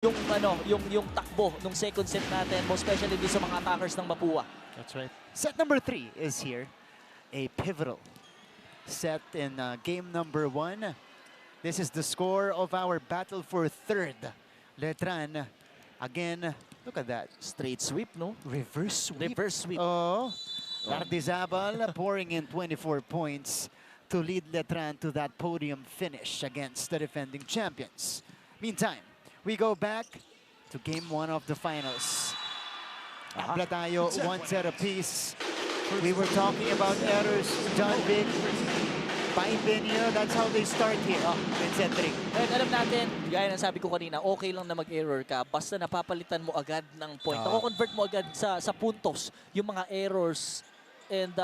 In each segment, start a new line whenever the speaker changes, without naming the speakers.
yung yung takbo nung second set natin, most especially din sa mga attackers ng Mapua.
That's right. Set number 3 is here. A pivotal set in game number 1. This is the score of our battle for third. Letran, again, look at that.
Straight sweep, no?
Reverse sweep.
Reverse sweep.
Oh, Lardizabal pouring in 24 points to lead Letran to that podium finish against the defending champions. Meantime, we go back to game 1 of the finals. Abla tayo, one set apiece. We were talking about errors, John Vic, by Benio, that's how they start here in set 3.
Ngayon, alam natin, gaya ng sabi ko kanina, okay lang na mag-error ka basta napapalitan mo agad ng point. Nako-convert mo agad sa puntos yung mga errors. And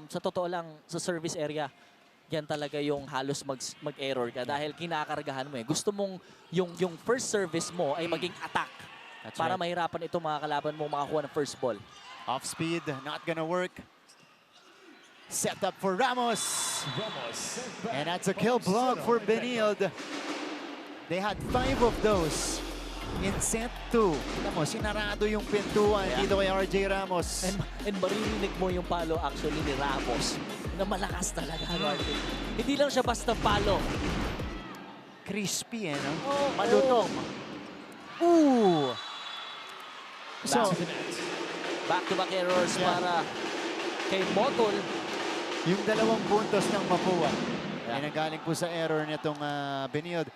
sa totoo lang, sa service area, yan talaga yung halos mag-error ka dahil kinakargahan mo eh. Gusto mong yung first service mo ay maging attack.
That's
para
right.
mahirapan ito mga kalaban mo makakuha ng first ball.
Off speed, not gonna work. Set up for Ramos. And that's a kill block for Benilde. They had 5 of those in set 2. Kita mo, sinarado yung pintuan dito kay RJ Ramos.
And maririnig mo yung palo actually ni Ramos na malakas talaga. Hindi lang siya basta palo.
Crispy, no?
Oh,
Malutong. Ooh! So,
back-to-back errors para kay Motol.
yung 2 puntos ng Mapua ay nagaling po sa error nitong Benilde.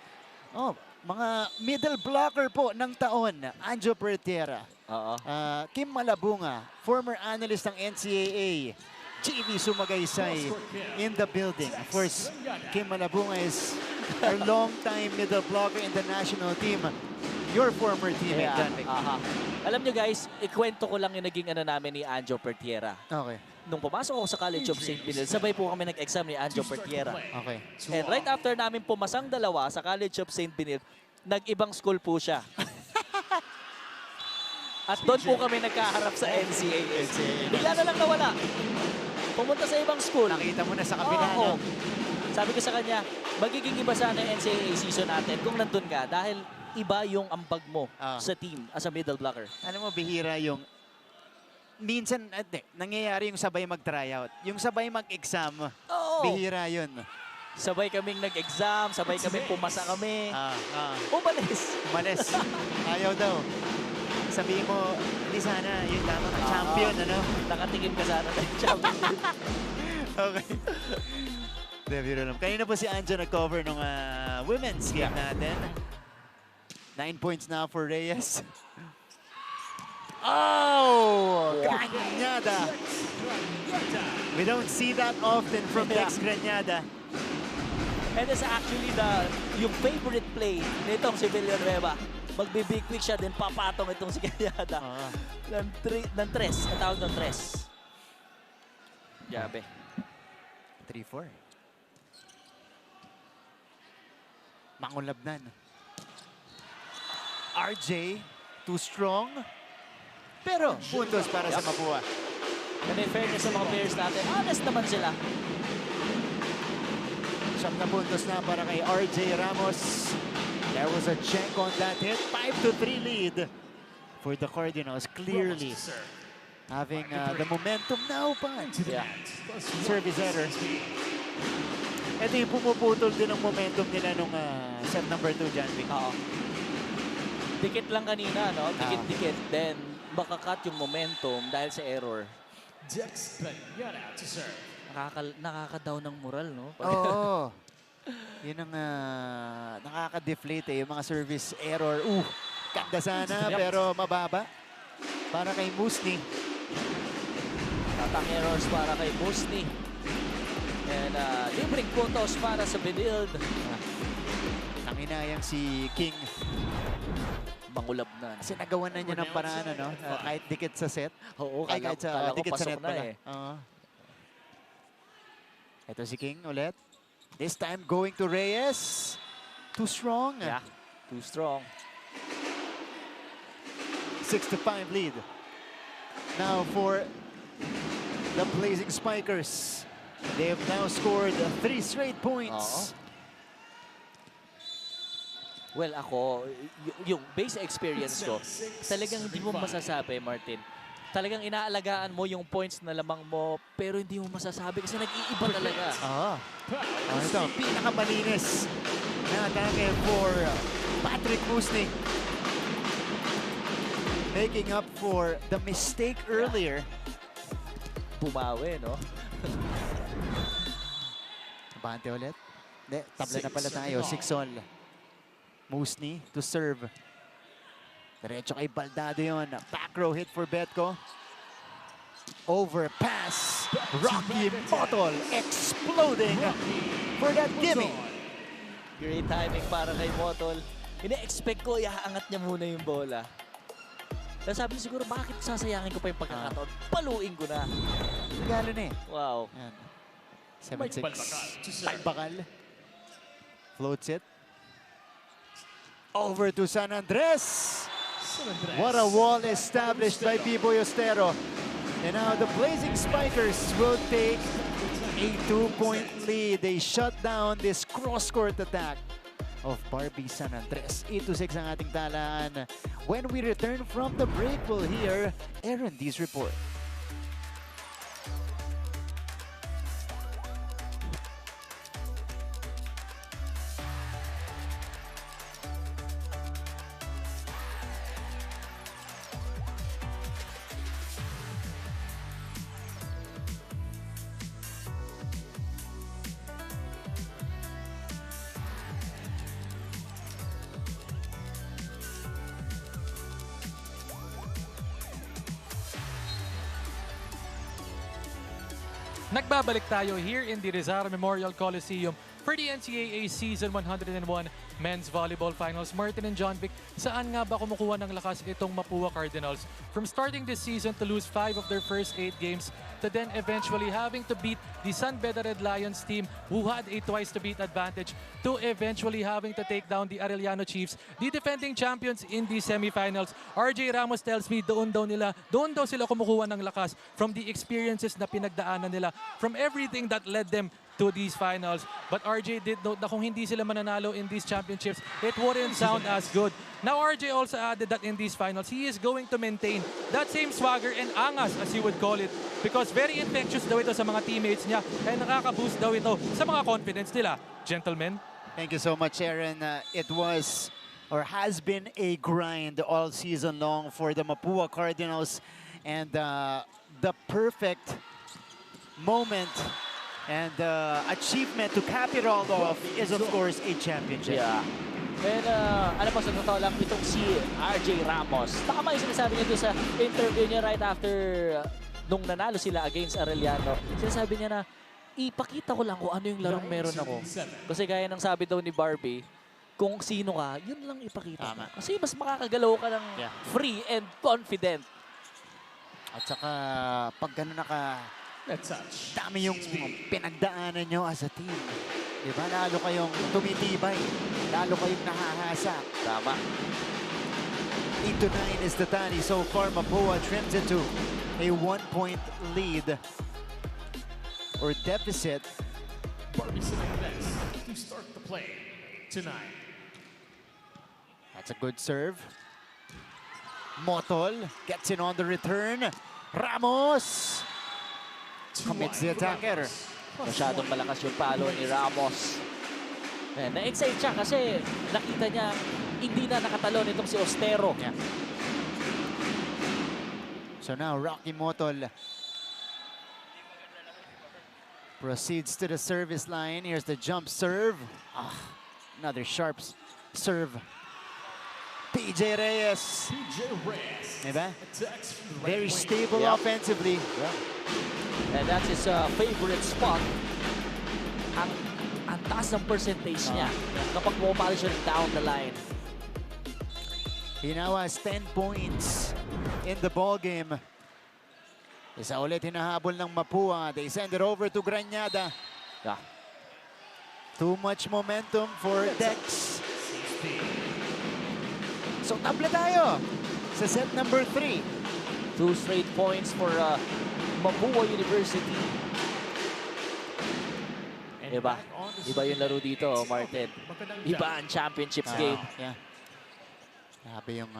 Oh, mga middle blocker po ng taon, Anjo Pertera. Kim Malabunga, former analyst ng NCAA. JV Sumagaysay in the building. Of course, Kim Malabunga is our long-time middle blocker in the national team. Your former teammate, John Vic.
Alam nyo guys, ikwento ko lang yung naging namin ni Anjo Pertiera.
Okay.
Nung pumasok ako sa College of St. Benilde, sabay po kami nag-exam ni Anjo Pertiera.
Okay.
And right after namin pumasang dalawa sa College of St. Benilde, nag-ibang school po siya. At doon po kami nagkaharap sa NCAA. Bigla na lang nawala. Pumunta sa ibang school.
Nakita mo na sa kabila.
Oo. Sabi ko sa kanya, magiging iba sana yung NCAA season natin kung nandun ka dahil iba yung ambag mo sa team as a middle blocker.
Alam mo, bihira yung minsan, nangyayari yung sabay mag-tryout. Yung sabay mag-exam, bihira yun.
Sabay kaming nag-exam, sabay kaming pumasa kami. Umalis.
Umalis. Ayaw daw. Sabihin mo, hindi sana, yun tama, champion, ano?
Nakatingin ka sana ng champion.
Okay. Biro lang. Kanina po si Anjo nag-cover ng women's game natin. 9 points now for Reyes. Oh! Granyada! We don't see that often from Dex Granyada.
And that's actually yung favorite play nitong si Villanueva. Magbe-big quick siya, then papatong itong si Granyada. Ng tres, ang tawag ng tres. Grabe.
3-4. Mangulabnan. RJ, too strong. Pero puntos para sa Mapua.
And in fairness sa mga players natin, honest naman sila.
7 puntos na para kay RJ Ramos. There was a check on that hit. 5-3 lead for the Cardinals. Clearly having the momentum now pa. Service error. Ito yung pumuputol din ang momentum nila nung set number 2, John Vic.
Dikit lang kanina, no? Dikit-dikit. Then, makakat yung momentum dahil sa error. Nakaka-down ng moral, no?
Oo. Yun ang nakaka-deflate yung mga service error. Ganda sana, pero mababa. Para kay Musni.
Attack errors para kay Musni. And libreng puntos para sa Benilde.
Nanginayang si King.
Mangulabnan.
Kasi nagawa na niya ng paraan, no? Kahit dikit sa set.
Oo,
kahit sa dikit sa net
na
pala. Ito si King ulit. This time going to Reyes. Too strong.
Yeah, too strong.
6-5 lead. Now for the Blazing Spikers. They have now scored 3 straight points.
Well, ako, yung base experience ko, talagang hindi mo masasabi, Martin. Talagang inaalagaan mo yung points na lamang mo, pero hindi mo masasabi kasi nag-iiba talaga.
Ito, pinakamalinis na atake for Patrick Musning. Making up for the mistake earlier.
Bumawi, no?
Abante ulit. Hindi, tabla na pala tayo. 6-all. Musni to serve. Diretso kay Baldado yun. Back row hit for Betco. Overpass. Rocky Motol exploding for that gimme.
Great timing para kay Motol. Ina-expect ko, iaangat niya muna yung bola. Kaya sabi niya siguro, bakit sasayangin ko pa yung pagkakataon? Paluin ko na.
Regalo na eh.
Wow.
7-6. Bakal. Floats it. Over to San Andres. What a wall established by Biboy Ostero. And now the Blazing Spikers will take a 2-point lead. They shut down this cross-court attack of Barbie San Andres. 8-6 ang ating talaan. When we return from the break, we'll hear Aaron D's report.
Nagbabalik tayo here in the Rizal Memorial Coliseum for the NCAA Season 101 Men's Volleyball Finals. Martin and John Vic, saan nga ba kumukuha ng lakas itong Mapua Cardinals? From starting this season to lose 5 of their first 8 games to then eventually having to beat the San Beda Red Lions team who had a twice-to-beat advantage to eventually having to take down the Arellano Chiefs, the defending champions in the semifinals. RJ Ramos tells me doon daw sila kumukuha ng lakas from the experiences na pinagdaanan nila, from everything that led them to these finals. But RJ did note na kung hindi sila mananalo in these championships, it wouldn't sound as good. Now RJ also added that in these finals, he is going to maintain that same swagger and angas, as you would call it, because very infectious daw ito sa mga teammates niya and nakaka-boost daw ito sa mga confidence nila. Gentlemen.
Thank you so much, Aaron. It was or has been a grind all season long for the Mapua Cardinals, and the perfect moment and achievement to cap it all off is, of course, a championship.
Yeah. And alam mo, sa totoo lang, itong si RJ Ramos, tama yung sinasabi niya doon sa interview niya right after nung nanalo sila against Arellano. Sinasabi niya na, ipakita ko lang kung ano yung larong meron ako. Kasi gaya ng sabi daw ni Barbie, kung sino ka, yun lang ipakita mo. Kasi mas makakagalaw ka ng free and confident.
At saka, pag gano'n dami yung pinagdaanan nyo as a team. Diba? Lalo kayong tumitibay. Lalo kayong nahahasa.
Tama.
8-9 is the tally. So far, Mapua trims it to a 1-point lead or deficit.
Barbie San Andres to start the play tonight.
That's a good serve. Motol gets in on the return. Ramos commits the attack error.
Masyadong malakas yung palo ni Ramos. Na-excite siya kasi nakita niya hindi na nakatalon itong si Ostero.
Yeah. So now Rocky Motol proceeds to the service line. Here's the jump serve. Another sharp serve. PJ Reyes. Diba? Very stable offensively.
And that's his favorite spot. Ang taas ng percentage niya kapag pumapalo siya down the line.
He now has 10 points in the ball game. Isa ulit hinahabol ng Mapua. They send it over to Granyada.
Yeah.
Too much momentum for Dex. So tabla tayo sa set number 3.
2 straight points for Mapua University.
And
Diba?
back on the
Iba yung laro dito, Martin. Iba ang championships game.
Yeah. Grabe yung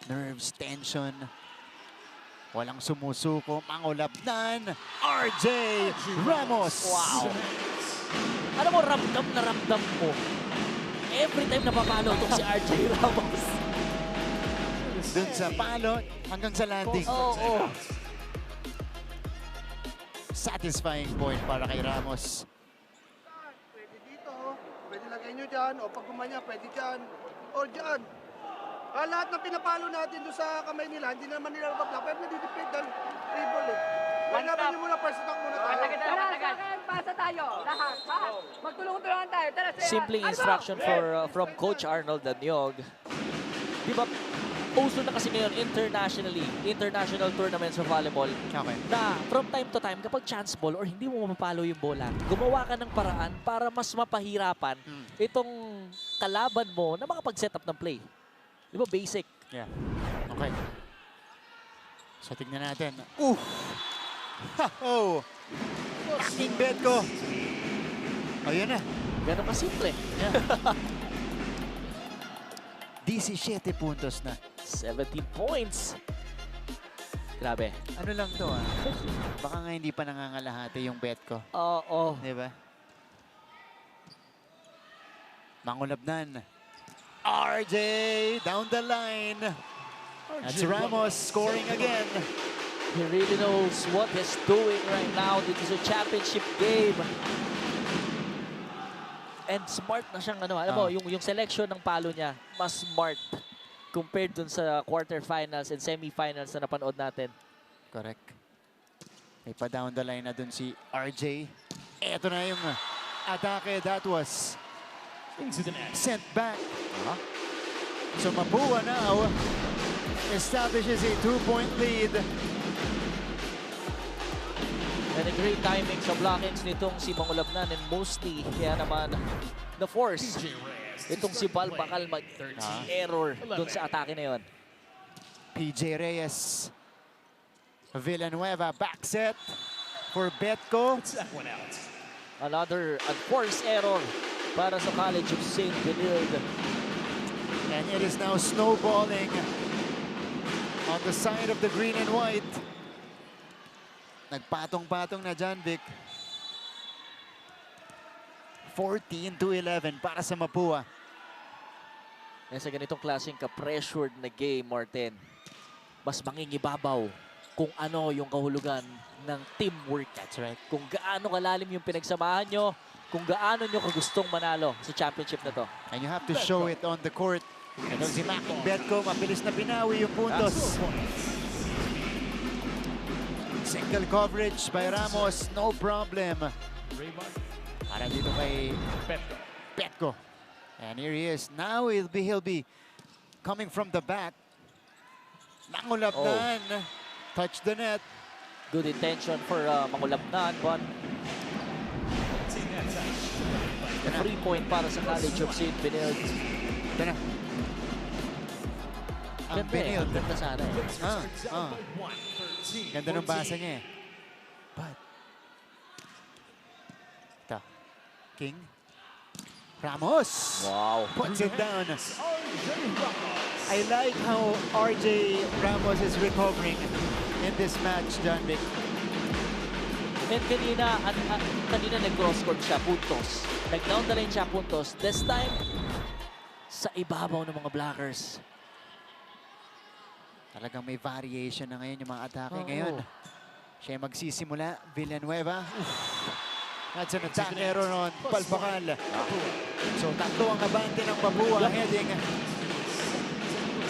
nerves, tension. Walang sumusuko. Mangulapnan. RJ Ramos.
Wow. Alam mo, ramdam na ramdam mo. Every time napapalo itong si RJ Ramos.
Dun sa palo hanggang sa landing.
Oo.
Satisfying point para kay Ramos.
Pwede dito, pwede lagay nyo dyan, o pag gumanya, pwede dyan, o dyan. Lahat ng pinapalo natin doon sa kamay nila, hindi naman nila nabablock, pero nadidipid dahil dribble eh. Kaya naman nyo muna, first attack muna tayo.
Pasa tayo, lahat, ha? Magtulungan-tulungan tayo. Tara, sir.
Simple instruction from Coach Arnold Danyog. Di ba, uso na kasi ngayon international tournaments of volleyball,
Okay.
na from time to time, kapag chance ball or hindi mo mapalo yung bola, gumawa ka ng paraan para mas mapahirapan itong kalaban mo na makapag-set up ng play. Di ba, basic?
Yeah. Okay. So tignan natin. Oof! Ha! Oh! Aking bet ko. Ayun na.
Ganun kasimple.
17 puntos na.
17 points. Grabe.
Ano lang to Baka nga hindi pa nangangalahati yung bet ko.
Oo.
Di ba? Mangulabnan. RJ down the line. That's Ramos scoring again.
He really knows what he's doing right now. This is a championship game. And smart na siyang alam mo, yung selection ng palo niya, mas smart compared dun sa quarterfinals and semifinals na napanood natin.
Correct. May pa down the line na dun si RJ. Eto na yung atake that was
Into the net.
sent back. So Mapua now establishes a 2-point lead.
And a great timing sa blockings nitong si Mangulabnan and mostly kaya naman na-force
PJ Reyes to
itong si
start
Bal
the play.
bakal
13.
mag-error dun sa atake na yun.
PJ Reyes. Villanueva back set for Betco.
Puts that one out.
Another unforced error para sa College of St. Benilde.
And it is now snowballing on the side of the green and white. Nagpatong-patong na dyan, Vic. 14-11 para sa Mapua.
Yan sa ganitong klaseng ka-pressured na game, Martin, mas mangingibabaw kung ano yung kahulugan ng teamwork.
That's right.
Kung gaano kalalim yung pinagsamahan nyo, kung gaano nyo kagustong manalo sa championship na to.
And you have to show it on the court. Ito si Macking Betco, mabilis na binawi yung puntos. Single coverage by Ramos, no problem.
Raymond
Para dito kay
Petco.
Betco. And here he is. Now he'll be coming from the back. Nangulapnan. Touch the net.
Good intention for Mangulabnan, but
Take that touch.
a 3-point para sa College of St. Benilde.
Ito na. Ang
Ganda eh.
Benilde.
Ganda sana eh.
Blazers are down by 1, 13.
Ganda ng basa niya eh. But, ito. King. Ramos.
Wow.
Puts it down.
RJ Ramos.
I like how RJ Ramos is recovering in this match, John Vic.
And kanina nag-cross-court siya, puntos. Nag-down the line siya, puntos. This time, sa ibabaw ng mga blockers.
Talagang may variation na ngayon yung mga atake
Oo.
ngayon. Siya yung magsisimula, Villanueva. That's an attack error on Palpakal. So tatlo ang abante ng Mapua heading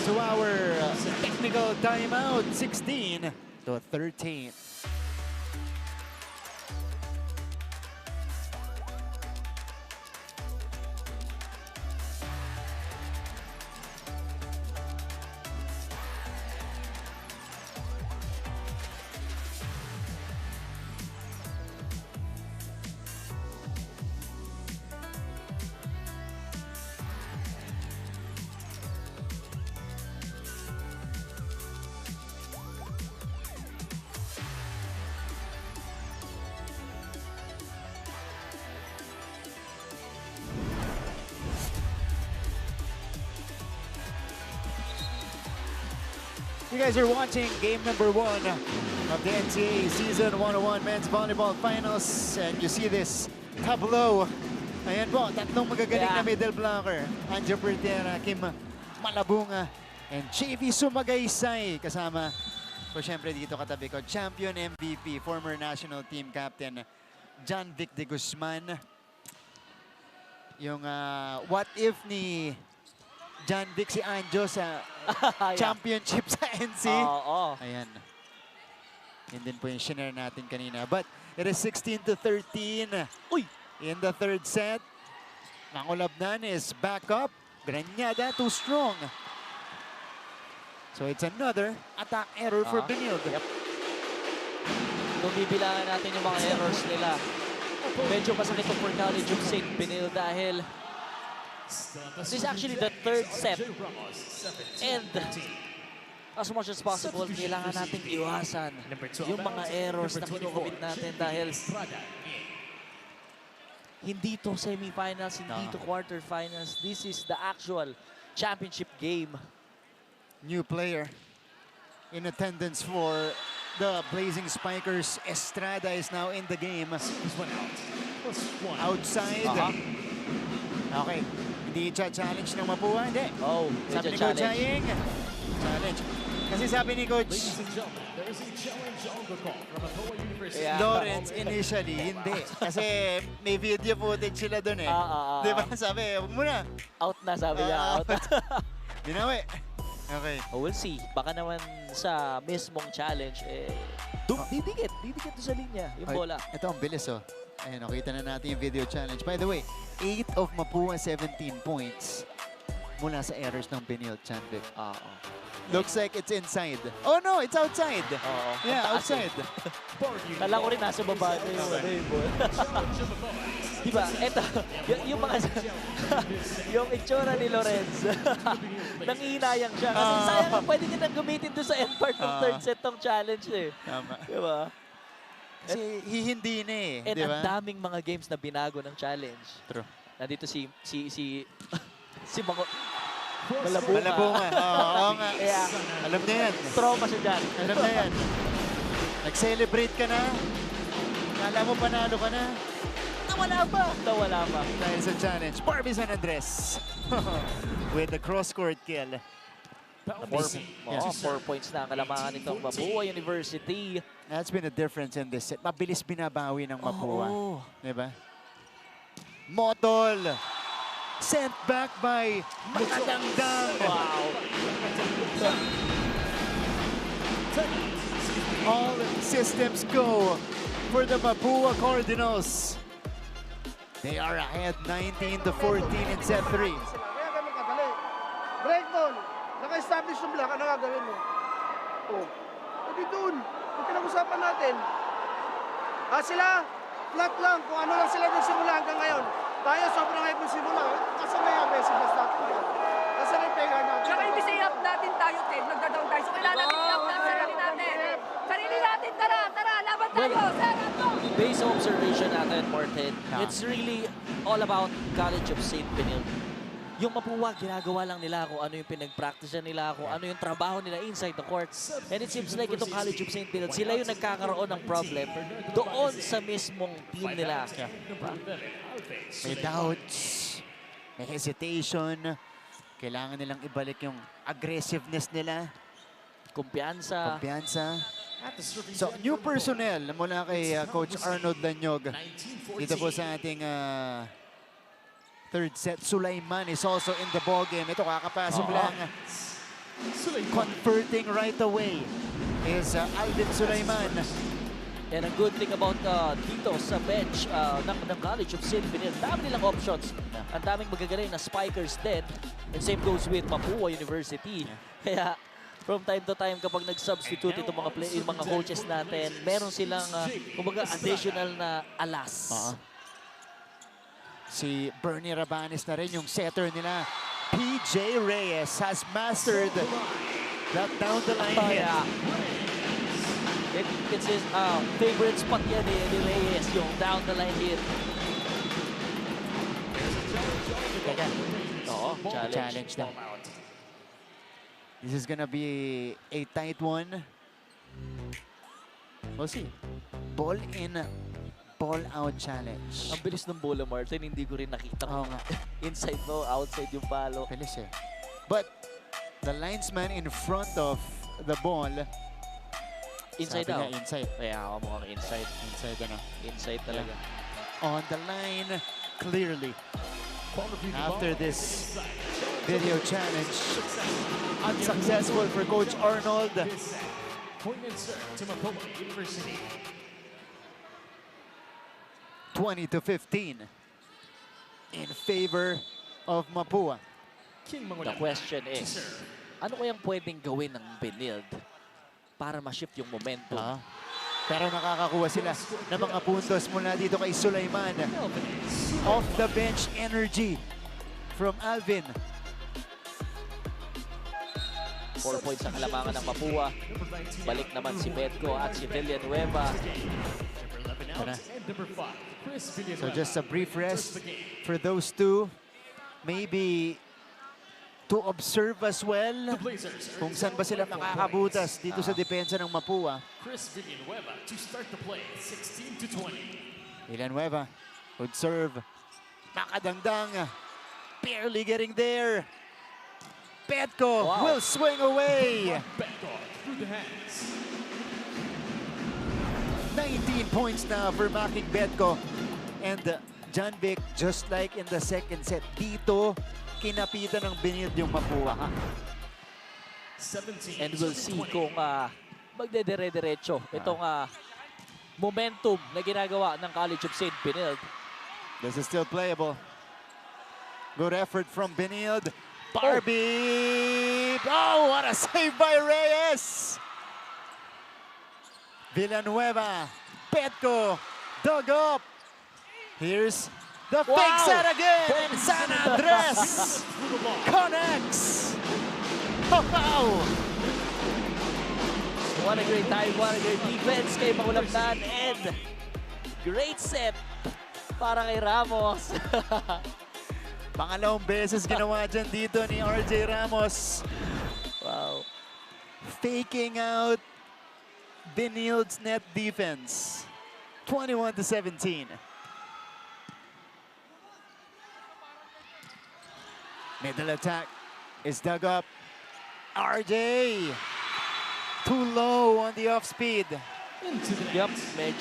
to our technical timeout, 16-13. You guys are watching game number 1 of the NCAA Season 101 Men's Volleyball Finals. And you see this tableau. Ayan po, tatlong magagaling na middle blocker. Anjo Pertera, Kim Malabunga, and JV Sumagaysay. Kasama po syempre dito katabi ko, champion MVP, former national team captain, John Vic de Guzman. Yung what if ni John Vic si Anjo sa championship sa NC. Ayan. Yan din po yung shinare natin kanina. But it is 16-13.
Uy!
In the third set. Mangulabnan is back up. Granada too strong. So it's another attack error for Benilde.
Yep. Kung bibilangan natin yung mga errors nila, medyo masakit for College of St. Benilde dahil this is actually the third set. And as much as possible, kailangan natin iwasan yung mga errors na kinukumit natin dahil hindi to semifinals, hindi to quarterfinals. This is the actual championship game.
New player in attendance for the Blazing Spikers. Estrada is now in the game. Outside. Okay. Hindi challenge ng Mapua. Hindi.
Oh,
Sabi ni Coach
challenge.
Aying. Challenge. Kasi sabi ni Coach Lawrence initially, hindi. Kasi may video footage sila doon eh. Di ba? Sabi, huwag mo na.
Out na, sabi niya. Out.
Binawi. Okay.
Oh, we'll see. Baka naman sa mismong challenge, didikit to sa linya, yung bola.
Ito ang bilis oh. Ayan, nakita na natin yung video challenge. By the way, 8 of Mapua 17 points mula sa errors ng Benilde, Chanvic. Looks like it's inside. Oh no, it's outside. Yeah, outside.
Kala ko rin nasa baba na yung bola. Diba? Ito, yung mga, yung itsura ni Lorenz, nangihinayang siya. Kasi sayang pwede niya nang gamitin doon sa end part ng third set tong challenge eh.
Tama.
Diba?
Kasi hihindi na eh.
And
Diba?
ang daming mga games na binago ng challenge.
True.
Nandito si Malabunga.
Malabunga. Oo nga.
Kaya,
Alam niya yan.
trauma siya dyan.
Alam na yan. Nag-celebrate ka na. Kala mo panalo ka na.
Nawala pa.
Dahil sa challenge, Barbie San Andres. With the cross-court kill.
4 points na ang kalamangan nitong Mapua University.
That's been a difference in this set. Mabilis binabawi ng Mapua. Diba? Motol. Sent back by Makadangdang.
Wow.
All systems go for the Mapua Cardinals. They are ahead 19-14 in set 3.
Kaya ganun kadali. Break ball. Naka-establish yung block. Ano gagawin mo? Oh. Pwede dun. Yung pinag-usapan natin. Sila, flat lang. Kung ano lang sila nagsimula hanggang ngayon. Tayo sobrang hype yung simula. Kasi may aggressiveness natin yan. Kasi may pega natin.
Tsaka ibig i-up natin tayo, Ted. Nagda-down tayo. So kailangan natin i-up natin sarili natin. Sarili natin, tara, laban tayo. Sarap to.
Based on observation natin, Martin, it's really all about College of St. Benilde. Yung Mapua, ginagawa lang nila kung ano yung pinag-practice nila, kung ano yung trabaho nila inside the court. And it seems like itong College of St. Benilde, sila yung nagkakaroon ng problem doon sa mismong team nila.
May doubts, may hesitation. Kailangan nilang ibalik yung aggressiveness nila.
Kumpiyansa.
Kumpiyansa. So, new personnel mula kay Coach Arnold Lanyog. Dito po sa ating third set. Sulaiman is also in the ballgame. Ito, kakapasok lang. Converting right away is Alvin Sulaiman.
And a good thing about dito sa bench ng College of St. Benilde, dami nilang options. Ang daming magagaling na spikers din. And same goes with Mapua University. Kaya from time to time kapag nag-substitute itong mga coaches natin, meron silang kumbaga additional na alas.
Si Bernie Rabanes na rin yung setter nila. PJ Reyes has mastered that down the line hit.
It's his favorite spot yan ni Reyes, yung down the line hit.
Teka.
Oo, challenge.
Challenge na. This is gonna be a tight one. We'll see. Ball in, ball out challenge.
Ang bilis ng bola, Martin. Hindi ko rin nakita
Oo
kung
nga.
inside mo, outside yung palo.
Bilis eh. But the linesman in front of the ball,
Inside
sabi
out.
niya, inside.
Kaya ako mukhang inside.
Inside ano.
Inside talaga.
On the line, clearly.
Quality
After
ball.
this video challenge, unsuccessful for Coach Arnold.
This set. Point and serve to Mapua University.
20-15 in favor of Mapua.
King
The
Mangulap
question
to
is,
serve.
ano kayang pwedeng gawin ng Benilde para ma-shift yung momentum?
Pero nakakakuha sila ng mga puntos mula dito kay Sulaiman.
Alvarez.
Off the bench energy from Alvin.
4 points ang kalamangan ng Mapua.
Number 19
Balik
out.
naman si Bedco at si Villanueva.
Number 11 out.
Tara.
And number 5, Chris Villanueva.
So just a brief
enters
rest
the game.
for those two. Maybe to observe as
The
well
Blazers are
kung saan ba sila
down by 4
makakabutas
points.
dito sa depensa ng Mapua.
Chris Villanueva to start the play, 16-20.
Villanueva would serve. Makadangdang. Barely getting there. Petco
Wow.
will swing away.
Backdoor through the hands.
19 points now for Making Betco. And John Vic, just like in the second set, dito kinapitan ng Benilde yung Mapua.
17
And we'll see
20.
kung magdedire-diretso itong momentum na ginagawa ng College of St. Benilde.
This is still playable. Good effort from Benilde. Barbie! Oh, what a save by Reyes! Villanueva, Petco, dug up. Here's the fake
Wow!
set again.
Boom!
San Andres connects. Oh, wow!
What a great time, what a great defense kay Mangulapnan. And great set para kay Ramos.
Pangalawang beses ginawa dyan dito ni RJ Ramos.
Wow.
Faking out Benilde's net defense. 21-17. Middle attack is dug up. RJ too low on the off speed.
Into the
Yup,
net.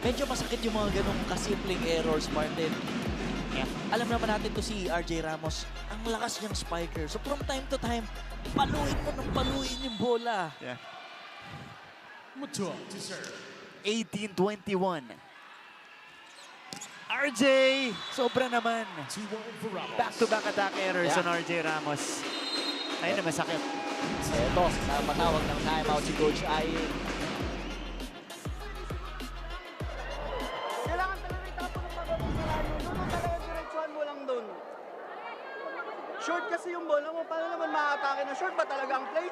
medyo masakit yung mga ganong kasimpleng errors, Martin. Alam naman natin to si RJ Ramos, ang lakas niyang spiker. So from time to time, paluin mo ng paluin yung bola.
Yeah.
Mutua to serve.
18-21. RJ, sobra naman.
2-1 for Ramos.
Back-to-back attack errors
Yeah.
on RJ Ramos. Ayun na masakit.
Eto, matawag ng timeout si Coach Ay.
Kailangan talaga itapon ng mga kasalanan. Doon talaga direksyon mo lang doon. Short kasi yung bola mo. Paano naman makatake na short? Ba talaga ang play?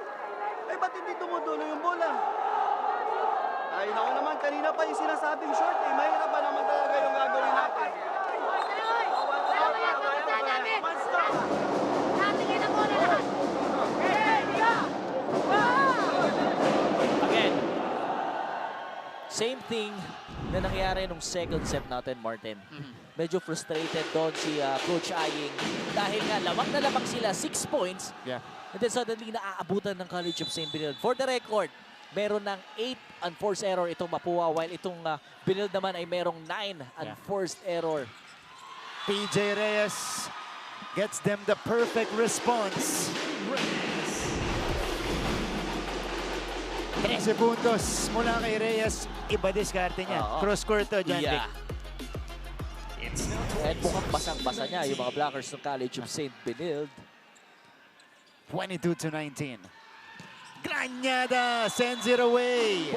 Eh, ba't hindi tumutulo yung bola? Ay, naku naman. Kanina pa yung sinasabing short. Eh, mahirap ba naman talaga yung gagawin natin?
Again, same thing na nangyari nung second set natin, Martin. Medyo frustrated doon si Coach Aying dahil nga lamang na lamang sila 6 points
Yeah.
and then suddenly naaabutan ng College of St. Benilde. For the record, meron ng 8 unforced error itong Mapua while itong Benilde naman ay merong 9 unforced error.
PJ Reyes gets them the perfect response. 13 puntos mula kay Reyes. Iba diskarte niya.
Oo.
Cross-court to, John Vic.
Yeah. And mukhang basang-basa niya yung mga blockers ng College of St. Benilde.
22-19. Granyada sends it away.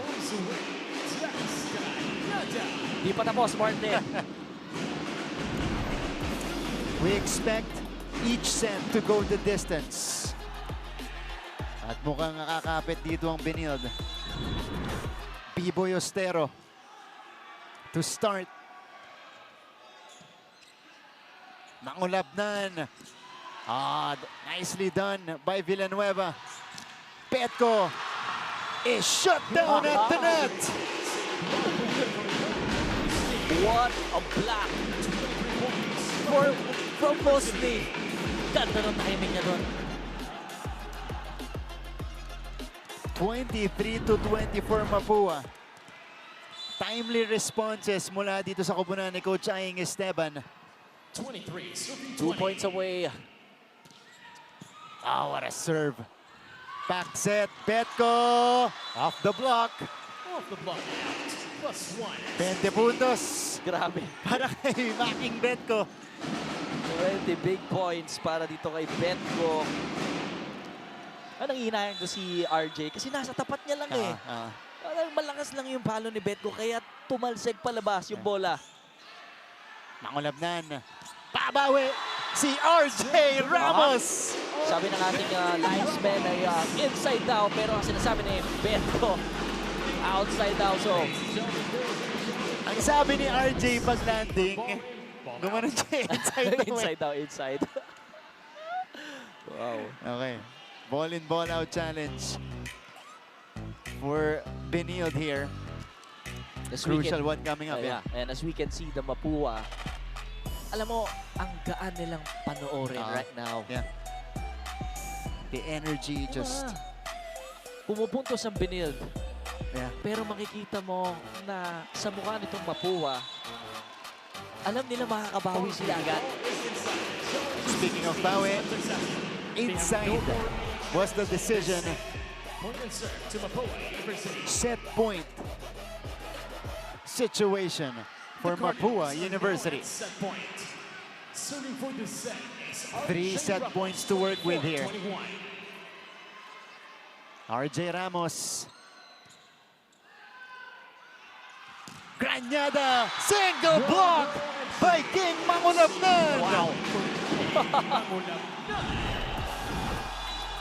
Di pa tapos, Martin.
We expect each set to go the distance. At mukhang nakakapit dito ang Benilde. Piboy Ostero to start. Mangulapnan. Nicely done by Villanueva. Petko is shut down at the net.
What a block from Mosley. Ganda ng timing niya doon.
23-24 Mapua. Timely responses mula dito sa kupunan ni Coach Aing Esteban.
23, serving
2
20.
points away.
What a serve. Back set, Petko off the block.
Off the block out. +1.
20 puntos
Grabe.
para kay Making Petko.
20 big points para dito kay Petko. Anong hinahang ko si RJ? Kasi nasa tapat niya lang eh. Parang malakas lang yung palo ni Petko kaya tumalseg palabas yung bola.
Mangulabnan. Babawi si RJ Ramos.
Sabi ng ating linesman ay inside daw pero ang sinasabi ni Petko outside daw. So,
Ang sabi ni RJ pag landing, gumanon siya inside the way.
inside daw, inside. Wow.
Okay. Ball in, ball out challenge for Benilde here.
As we
Crucial
can-
one coming up.
yeah. And as we can see, the Mapua, alam mo, ang gaan nilang panoorin right now.
Yeah. The energy just...
Pumupuntos ang Benilde.
Yeah.
Pero makikita mo na sa mukha nitong Mapua, alam nila makakabawi sila agad.
Speaking of bawi, inside was the decision.
Point and serve to Mapua University.
Set point situation for Mapua University.
Set point. Serving for the set is
3 set points to work with here.
21.
RJ Ramos. Granada, single block by King Mangulabnan.
Wow.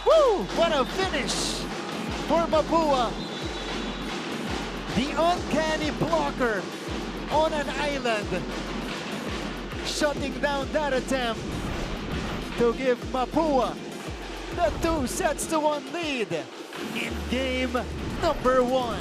Woo! What a finish for Mapua. The uncanny blocker on an island, shutting down that attempt to give Mapua the 2-1 lead in game number 1.